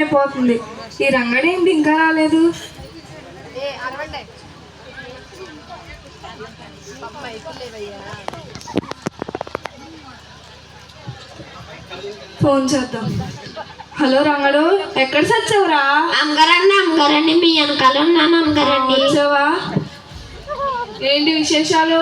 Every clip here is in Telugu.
అయిపోతుంది. ఈ రంగడేంటి ఇంకా రాలేదు? ఫోన్ చేద్దాం. హలో రంగడు, ఎక్కడ చచ్చావురా? అమ్మగారండి మీ వెనకాల ఉన్నాను. అమ్మగారండి వచ్చావా? ఏంటి విశేషాలు?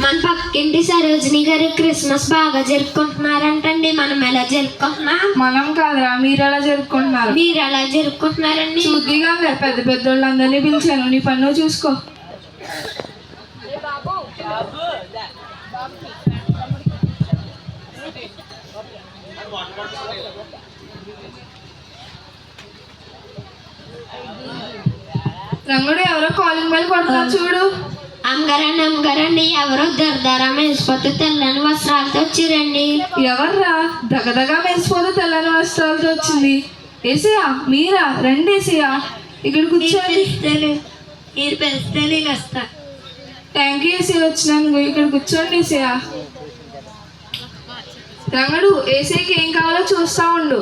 మన పక్కింటి సరోజిని గారు క్రిస్మస్ బాగా జరుపుకుంటున్నారంటండి. మనం ఎలా జరుపుకుంటున్నాం? మనం కాదురా, మీరు ఎలా జరుపుకుంటున్నారు? మీరు ఎలా జరుపుకుంటున్నారండి? చూద్దిగా పెద్ద పెద్దోళ్ళందరినీ పిలిచాను, నీ పన్ను చూసుకో. రంగుడు ఎవరో కాలింగ్ బెల్ కొడతారు చూడు. అమ్మగారండి ఎవరో దరదరా మెరిసిపోతూ తెల్లని వస్త్రాలతో వచ్చిరండి. ఎవర్రా దగదగా మెరిసిపోతూ తెల్లని వస్త్రాలతో వచ్చింది? ఏసయ్యా మీరా? రండి ఏసయ్యా, ఇక్కడ కూర్చోండి. మీరు పెడితే నేను వస్తా. థ్యాంక్ యూ ఏసీ, వచ్చినాను. ఇక్కడ కూర్చోండి ఏసయ్యా. రంగడు ఏసీకి ఏం కావాలో చూస్తా ఉండు.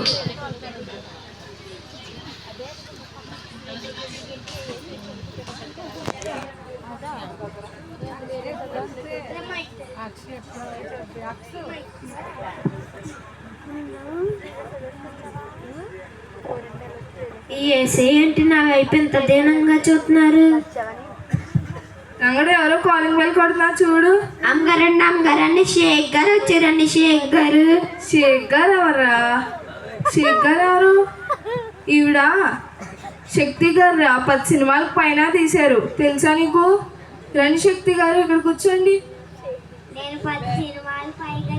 ఈ ఏసీ ఏంటి నా వైపు ఎంత దీనంగా చూస్తున్నారు? రంగడు ఎవరో కాలింగ్ బెల్ కొడుతున్నారు చూడు. అమ్మగారండి షేక్ గారు వచ్చారండి. షేక్ గారు ఎవర్రా? షేక్ గారు ఎవరు? ఈవిడ శక్తి గారు 10 సినిమాలకు పైన తీశారు, తెలుసా నీకు? రండి శక్తి గారు, ఇక్కడ కూర్చోండి. నేను 10 సినిమాలు పైగా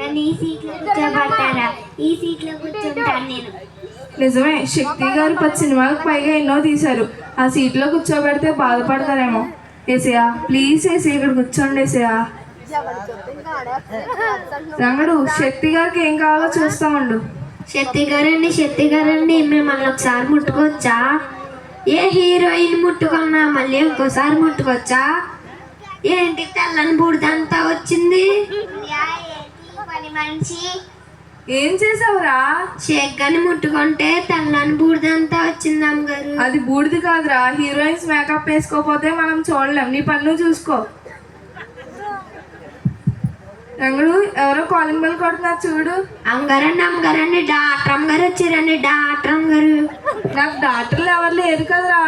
నన్ను ఈ సీట్లో కూర్చోబెడతారా? ఈ సీట్లో కూర్చుంటాను నేను. నిజమే, శక్తి గారు 10 సినిమాలకు పైగా ఎన్నో తీశారు. ఆ సీట్లో కూర్చోబెడితే బాధపడతారేమో. ఏసయా ప్లీజ్ ఏసీ, ఇక్కడ కూర్చోండి ఏసయా. రంగడు శక్తి గారికి ఏం కావాలో చూస్తా ఉండు. శక్తి గారండి మిమ్మల్ని ఒకసారి ముట్టుకోవచ్చా? ఏ హీరోయిన్ ముట్టుకున్నా మళ్ళీ ఇంకోసారి ముట్టుకోవచ్చా? ఏంటి తెల్లని బూడిదంతా వచ్చింది? ఏం చేసావురా? షేక్ గాని ముట్టుకుంటే తెల్లని బూడిదంతా వచ్చింది అమ్మగారు. అది బూడిది కాదురా, హీరోయిన్స్ మేకప్ వేసుకోపోతే మనం చూడలేం. నీ పన్ను చూసుకో. రంగుడు ఎవరో కాలింగ్ బెల్ కొడుతున్నారు చూడు. అమ్మగారండి డాక్టర్ అమ్మగారు వచ్చారండి. డాక్టర్ అమ్మగారు. నాకు డాక్టర్లు ఎవరు లేరు కదరా.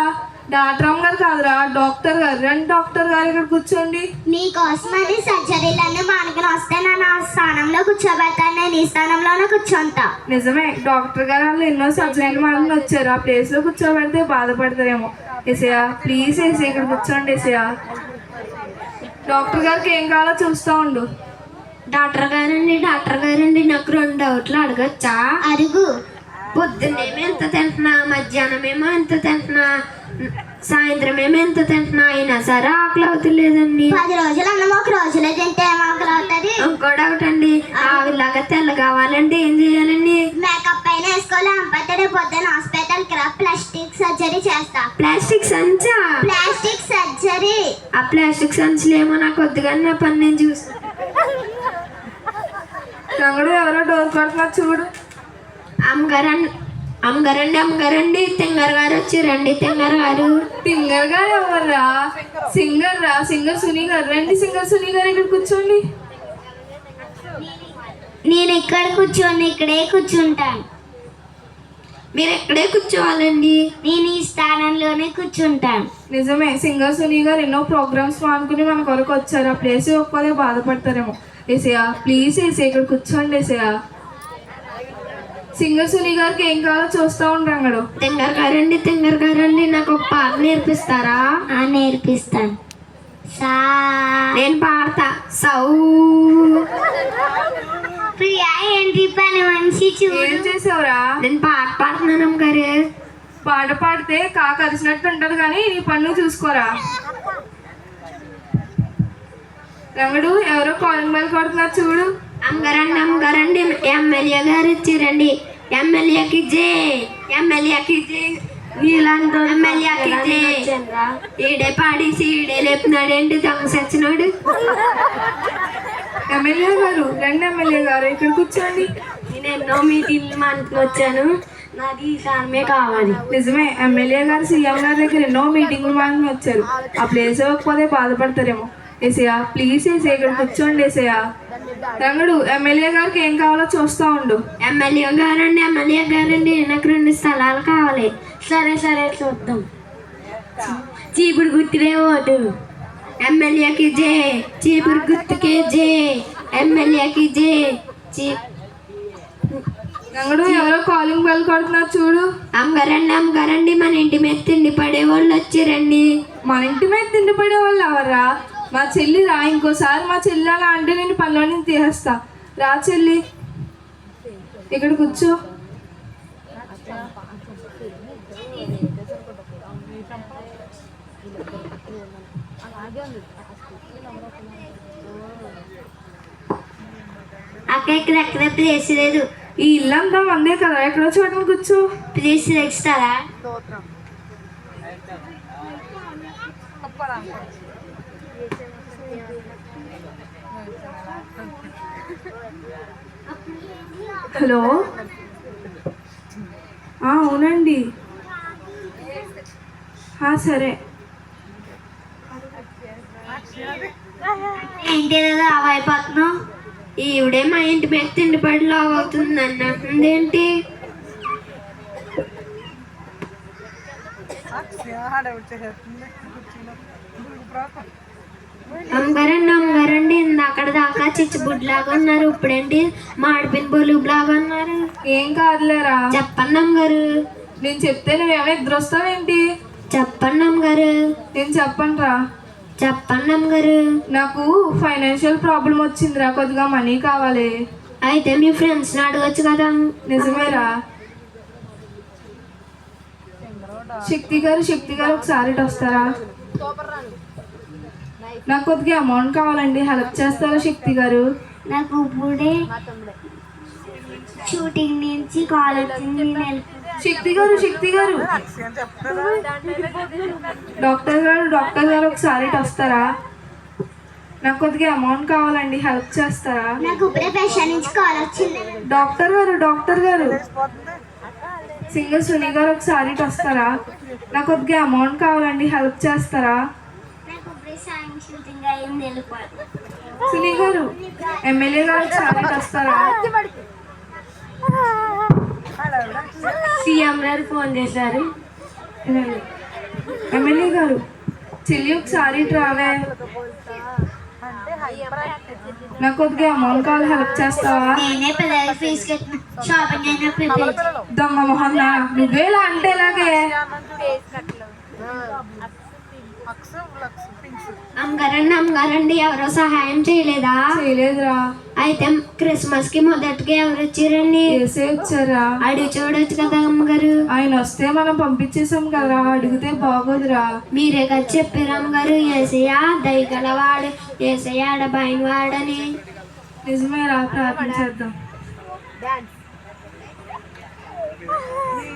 డాక్టర్ అమ్మగారు కాదురా, డాక్టర్ గారు. రండి డాక్టర్ గారు, ఇక్కడ కూర్చోండి. నీకోసమని సర్జరీలన్నీ మానుకుని వస్తే నన్ను ఆ స్థానంలో కూర్చోబెడతాను. నేను ఈ స్థానంలోనే కూర్చోంతా. నిజమే, డాక్టర్ గారు వాళ్ళు ఎన్నో సర్జరీలు మానుకుని వచ్చారు. ఆ ప్లేస్ లో కూర్చోబెడితే బాధపడతారేమో. ఏసయా ప్లీజ్ ఏసీ, ఇక్కడ కూర్చోండి ఏసయా. డాక్టర్ గారికి ఏం కావాలో చూస్తూ ఉండు. డాక్టర్ గారండి నాకు 2 డౌట్లు అడగచ్చా? అడుగు. పొద్దున్నేమో ఎంత తింటున్నా, మధ్యాహ్నమేమో ఎంత తింటున్నా, సాయంత్రం ఏమో ఎంత తింటున్నా, అయినా సరే ఆకలి అవుతలేదండి. 10 రోజులు అన్నం ఒక రోజులో తింటే ఆకలి అవుతుంది. ఇంకో డౌట్ అండి, ఆవిలాగా తెల్ల కావాలంటే ఏం చేయాలండి? మేకప్ పైన వేసుకోవాలి. అంపతే పొద్దున్న హాస్పిటల్కి రా, ప్లాస్టిక్ సర్జరీ చేస్తా. ప్లాస్టిక్ సంచా? Plastic surgery. ఆ ప్లాస్టిక్ సంచులు ఏమో నాకు వద్దు కానీ నా పని నేను చూస్తా. రంగుడు ఎవరో డోర్ కొడుతున్నారు చూడు. అమ్మగారండి తింగర్ గారు వచ్చారండి. తింగర్ గారు ఎవర్రా? సింగర్ సునీ గారు. రండి సింగర్ సునీ గారు, ఇక్కడ కూర్చోండి. నేను ఇక్కడ కూర్చోండి, ఇక్కడే కూర్చుంటాను. మీరు ఎక్కడే కూర్చోవాలండి. నేను ఈ స్థానంలోనే కూర్చుంటాను. నిజమే, సింగర్ సునీ గారు ఎన్నో ప్రోగ్రామ్స్ మానుకుని మన కొరకు వచ్చారు. ఆ ప్లేస్ ఒక్కదే బాధపడతారేమో. ఏసయా ప్లీజ్ ఏసీ, ఇక్కడ కూర్చోండి ఏసయా. సింగర్ సునీ గారికి ఏం కావాలో చూస్తూ ఉంటాడు. తింగర్ గారండి నాకు ఒక పాట నేర్పిస్తారా? నేర్పిస్తాను. నేను పాడతా. సౌ ప్రియా ఏంటి పని మనిషి ఏం చేసావురా? నేను పాట పాడుతున్నాను అమ్మగారు. పాట పాడితే కాక అరిచినట్టు ఉంటుంది కానీ నీ పన్ను చూసుకోరా. రంగుడు ఎవరో కాలింగ్ బెల్ కొడుతున్నారు చూడు. అమ్మగారండి ఎమ్మెల్యే గారు వచ్చారండి. ఎమ్మెల్యేకి జై, ఎమ్మెల్యేకి జై, నీలాంటి ఎమ్మెల్యేకి జై. ఈడే పాడేసి ఈడే లేపినాడేంటి దొంగ సచ్చినాడు. ఎమ్మెల్యే గారు రండి, ఎమ్మెల్యే గారు ఇక్కడ కూర్చోండి. నేను ఎన్నో మీటింగ్లు మానుకుని వచ్చాను, నాకు ఈ సారమే కావాలి. నిజమే, ఎమ్మెల్యే గారు సీఎం గారి దగ్గర ఎన్నో మీటింగ్లు మాని వచ్చారు. ఆ ప్లేస్ ఇవ్వకపోతే బాధపడతారేమో. ఏసయ్యా ప్లీజ్ ఏసయ్య ఇక్కడ కూర్చోండి. ఏసయ్యా రంగడు ఎమ్మెల్యే గారికి ఏం కావాలో చూస్తూ ఉండు. ఎమ్మెల్యే గారండి నాకు 2 స్థలాలు కావాలి. సరే సరే చూద్దాం. చీపుడు గుర్తులే ఓటు. ఎమ్మెల్యేకి జే, చీపుడు గుర్తుకే జే, ఎమ్మెల్యేకి జే. రంగడు ఎవరో కాలింగ్ బెల్ కొడుతున్నారు చూడు. అమ్మగారండి మన ఇంటి మీద తిండి పడే వాళ్ళు వచ్చారండి. మన ఇంటి మీద తిండి పడే వాళ్ళు ఎవర్రా? మా చెల్లి రా, ఇంకోసారి మా చెల్లి అలా అంటే నేను పనిలో నుంచి తీసేస్తా. రా చెల్లి, ఇక్కడ కూర్చో. అక్క ఇక్కడ ప్లేస్ లేదు. ఈ ఇల్లంతా మందే కదా, ఎక్కడో చోటని కూర్చో. ప్లేస్ ఇస్తారా? హలో, అవునండి. సరే. ఏంటి ఏదో అవైపోతున్నావు? ఈవిడే మా ఇంటి మీద తిండిపడి లాగవుతుంది అన్నట్టుంది ఏంటి? అమ్మగారండి అక్కడ దాకా చిచ్చుబుడ్లాగా ఉన్నారు, ఇప్పుడేంటి మాడిపోయిన బొలుగు లాగా ఉన్నారు. ఏం కాదులేరా. చెప్పండి అమ్మగారు. నేను చెప్తే నువ్వేమో ఇద్దరు వస్తావేంటి? చెప్పండి అమ్మగారు. నేను చెప్పండిరా. చెప్పండి అమ్మగారు. నాకు ఫైనాన్షియల్ ప్రాబ్లం వచ్చిందిరా, కొద్దిగా మనీ కావాలి. అయితే మీ ఫ్రెండ్స్ని అడగచ్చు కదా. నిజమేరా. శక్తి గారు ఒకసారి ఇటు వస్తారా? నాకు కొద్దిగా అమౌంట్ కావాలండి, హెల్ప్ చేస్తారా శక్తి గారు? నాకు ఇప్పుడే షూటింగ్ నుంచి కాల్ వచ్చింది. శక్తి గారు డాక్టర్ గారు ఒకసారి ఇటు వస్తారా? నాకు కొద్దిగా అమౌంట్ కావాలండి, హెల్ప్ చేస్తారా? నాకు ఇప్పుడే పేషెంట్ నుంచి కాల్ వచ్చింది. డాక్టర్ గారు సింగర్ సునీ గారు ఒకసారి ఇటు వస్తారా? నాకు కొద్దిగా అమౌంట్ కావాలండి, హెల్ప్ చేస్తారా? సునీ గారు ఎమ్మెల్యే గారు ఒకసారి ఇటు వస్తారా? సీఎం గారు ఫోన్ చేశారు. ఎమ్మెల్యే గారు చెల్లి ఒకసారి ఇటు రావే. నాకు కొద్దిగా అమౌంట్ కావాలి, హెల్ప్ చేస్తావా? దొంగ మొహన్, నువ్వేలా అంటే ఎలాగే? అమ్మగారండి ఎవరో సహాయం చేయలేదా? చేయలేదురా. అయితే క్రిస్మస్ కి మొదటిగా ఎవరు వచ్చారండి? ఏసే వచ్చారా? అడిగి చూడొచ్చు కదా అమ్మగారు. ఆయన వస్తే మనం పంపించేసాం కదా, అడిగితే బాగోదురా. మీరే కదా చెప్పారు అమ్మగారు, ఏసయ్య దయగలవాడు, ఏసయ్య ఆడబాయిన వాడని. నిజమేరా, ప్రార్థించేద్దాం.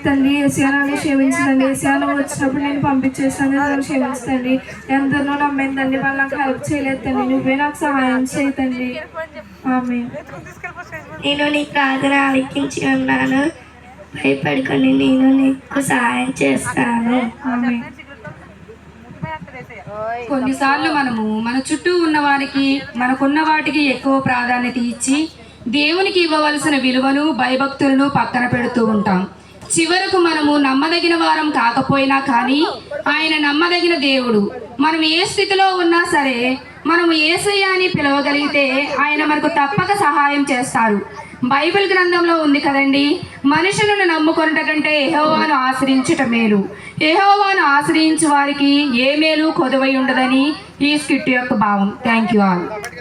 తండ్రి ఏసియాను క్షమించండి. ఏసియాను వచ్చినప్పుడు నేను పంపించేస్తాను, నన్ను క్షమించండి. ఎందరినో నమ్మిందండి, వాళ్ళు నాకు హెల్ప్ చేయలేదు తండ్రి, నువ్వే నాకు సహాయం చేయతండి. ఆమేన్. నేను నీ ప్రార్థన ఆలకించి ఉన్నాను, భయపడుకొని నేను నీకు సహాయం చేస్తాను. ఆమేన్. కొన్నిసార్లు మనము మన చుట్టూ ఉన్న వారికి మనకున్న వాటికి ఎక్కువ ప్రాధాన్యత ఇచ్చి దేవునికి ఇవ్వవలసిన విలువను భయభక్తులను పక్కన పెడుతూ ఉంటాం. చివరకు మనము నమ్మదగిన వారం కాకపోయినా కానీ ఆయన నమ్మదగిన దేవుడు. మనం ఏ స్థితిలో ఉన్నా సరే మనము యేసయ్య అని పిలవగలిగితే ఆయన మనకు తప్పక సహాయం చేస్తారు. బైబిల్ గ్రంథంలో ఉంది కదండి, మనుషులను నమ్ముకొనుట కంటే యెహోవాను ఆశ్రయించుట మేలు. యెహోవాను ఆశ్రయించు వారికి ఏ మేలు కొదువై ఉండదని ఈ స్కిట్ యొక్క భావం. Thank you all.